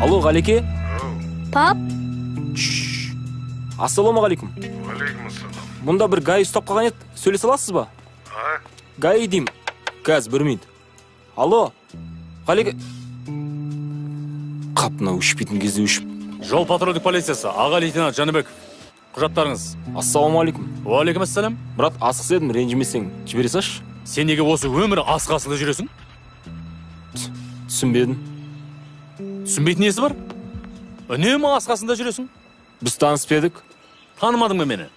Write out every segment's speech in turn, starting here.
Алло, Ғалеке? Пап? Ассалаумағалейкум. Алейкумассалам. Мұнда бір гай ұстап қалған еді. Сөйлесе аласыз ба? Гай дейм. Қазір бір минут. Алло, Ғалеке. Қапына өшпейтін кезде өшіп. Жол патрульдік полициясы, аға лейтенант Жаныбек. Құжаттарыңыз. Ассалаумағалейкум. Уалейкумассалам. Брат, асықса едім, ренжімесең, жібере салшы. Сен неге осы өмірі асық-асылы жүресің? Түсінбедім. Түсінбейтін несі бар? Үнемі асқасында жүресің? Біз таныспедік. Танымадың ба мені?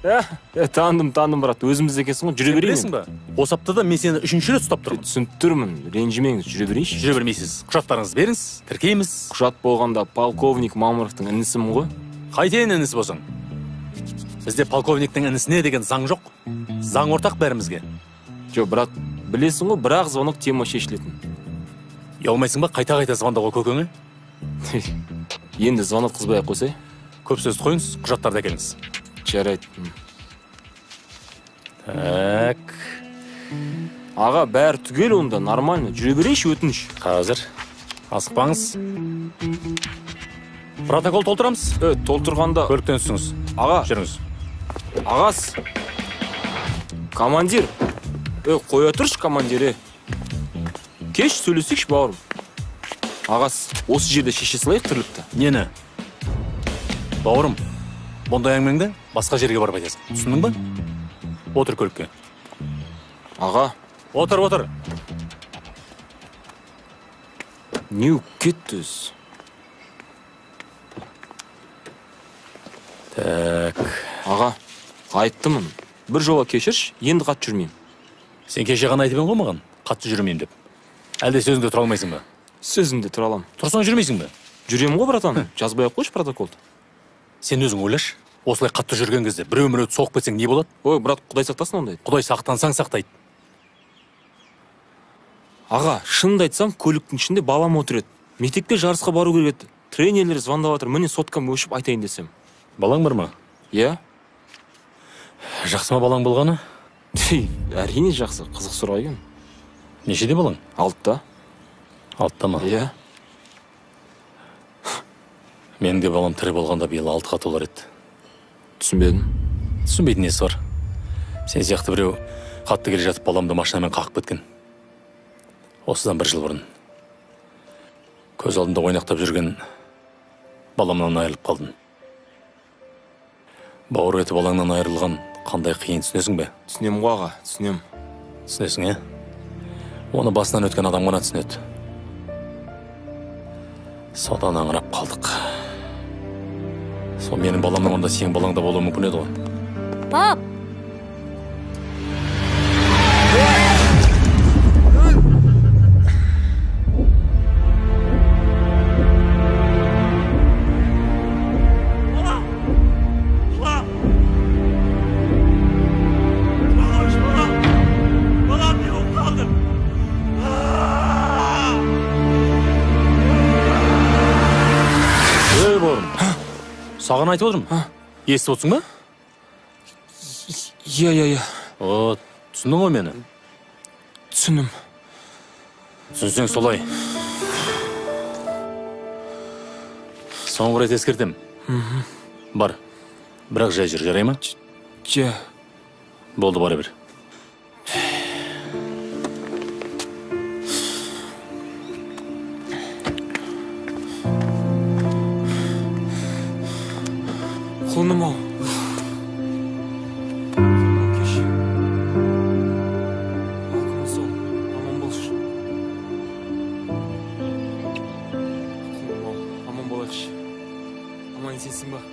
Таныдым, брат. Өзіміз екенсің ғой, жүре берейін. Білесің ба? Осы аптада мен сені үшінші рет ұстап тұрмын. Түсініп тұрмын, ренжімеңіз, жүре берейінші. Жүре бермейсіз. Құжаттарыңызды беріңіз, тіркейміз. Құжат болғанда полковник Мамыровтың інісімін ғой. Қайтейін інісі болсаң? Бізде полковниктің інісіне деген заң жоқ. Заң ортақ бәрімізге. Жоқ, брат, білесің ғой, бір-ақ звонок тема шешілетін. Ұялмайсың ба? Қайта-қайта звондауға көкеңе? Енді звонок қызбай-ақ қойсай. Көп сөз қойыңыз, құжаттарды әкеліңіз. Жарайды. Так. Аға, бәрі түгел онда, нормально. Жүре берейші, өтініш. Қазір. Асықпаңыз. Протокол толтырамыз? Толтырғанда... Көліктен түсіңіз. Аға. Жүріңіз. Ағас. Командир. Қоя тұршы, командире. Кеш сөйлесейікші, бауырым. Ағас, осы жерде шеше салайық тірлікті. Нені? Бауырым, бұндай әңгімеңді басқа жерге барып айтасың. Түсіндің ба? Отыр көлікке. Аға. Отыр. Не кетті өз? Так. Аға, айттымын. Бір жола кешірш, енді қатты жүрмеймін. Сен кеше ғана айтып едің ғой маған, қатты жүрмеймін деп. Әлде сөзіңде тұра алмайсың ба? Сөзімде тұра алам. Тұрсаң жүрмейсің ба? Жүремін ғой, братан. Жазбай ақ қойшы протоколды. Сен өзің ойлаш, осылай қатты жүрген кезде біреу-міреуді соғып кетсең не болады? Ой, брат, Құдай сақтасын ондайды. Құдай сақтансаң сақтайды. Аға, шынымды айтсам, көліктің ішінде балам отыр еді. Мектепке жарысқа бару керек еді. Тренерлер звондап жатыр, міне соткам өшіп айтайын десем. Балаң бар ма? Иә? Жақсы ма балаң болғаны? Әрине жақсы, қызық сұрақ екен. Нешеде балаң? 6-та. 6-та ма? Иә. Менің де балам тірі болғанда биыл 6-ға толар еді. Түсінбедім. Түсінбейтін несі бар. Сен сияқты біреу қатты келе жатып баламды машинамен қағып кеткен. Осыдан 1 жыл бұрын. Көз алдында ойнақтап жүрген баламнан айырылып қалдым. Бауыр еті балаңнан айырылған қандай қиын, түсінесің бе? Түсінем ғой аға, түсінем. Түсінесің, е? Оны басынан өткен адам ғана түсінеді. Содан аңырап қалдық. Сол менің баламның онда сен балаңда болуы мүмкін еді ғой. Пап! Саған айтып отырмын. Естіп отырсың ба? Иә. О, түсіндің ғой мені? Түсінім. Түсінсең солай. Соңғы рет ескертем. Бар. Бірақ жай жүр, жарай ма? Жа. Болды, бара бер. Құлыным ау. Кеш. Алқымыз сол, аман болшы. Құлыным ау, аман болайықшы. Аман есенсің ба?